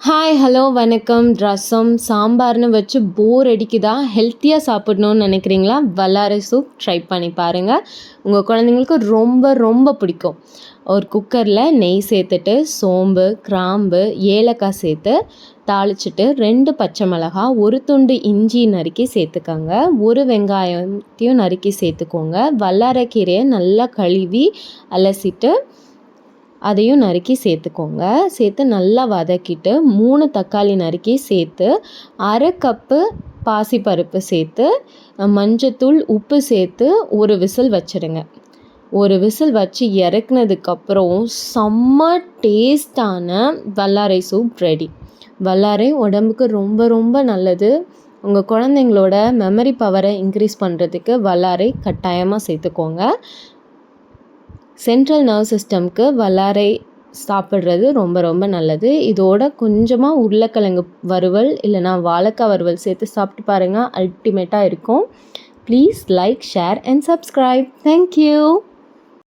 Hi hello வணக்கம். ரசம் சாம்பார்னு வச்சு போர் அடிக்குதா, ஹெல்த்தியாக சாப்பிடணுன்னு நினைக்கிறீங்களா? வல்லாரை சூப் ட்ரை பண்ணி பாருங்கள். உங்கள் குழந்தைங்களுக்கு ரொம்ப ரொம்ப பிடிக்கும். ஒரு குக்கரில் நெய் சேர்த்துட்டு சோம்பு, கிராம்பு, ஏலக்காய் சேர்த்து தாளிச்சிட்டு 2 பச்சை மிளகாய், ஒரு துண்டு இஞ்சி நறுக்கி சேர்த்துக்கோங்க. ஒரு வெங்காயத்தையும் நறுக்கி சேர்த்துக்கோங்க. வல்லாரைக்கீரையை நல்லா கழுவி அலசிட்டு அதையும் நறுக்கி சேர்த்துக்கோங்க. சேர்த்து நல்லா வதக்கிட்டு 3 தக்காளி நறுக்கி சேர்த்து, அரை கப்பு பாசிப்பருப்பு சேர்த்து, மஞ்சத்தூள், உப்பு சேர்த்து ஒரு விசில் வச்சுடுங்க. ஒரு விசில் வச்சு இறக்குனதுக்கப்புறம் செம்ம டேஸ்டான வல்லாரை சூப் ரெடி. வல்லாரை உடம்புக்கு ரொம்ப ரொம்ப நல்லது. உங்கள் குழந்தைங்களோட மெமரி பவரை இன்க்ரீஸ் பண்ணுறதுக்கு வல்லாரை கட்டாயமாக சேர்த்துக்கோங்க. சென்ட்ரல் நர்வ் சிஸ்டம்க்கு வல்லாரை சாப்பிட்றது ரொம்ப ரொம்ப நல்லது. இதோட கொஞ்சமாக உருளைக்கிழங்கு வறுவல் இல்லைனா வாழைக்காய் வறுவல் சேர்த்து சாப்பிட்டு பாருங்கள், அல்டிமேட்டாக இருக்கும். Please like, share and subscribe. Thank you.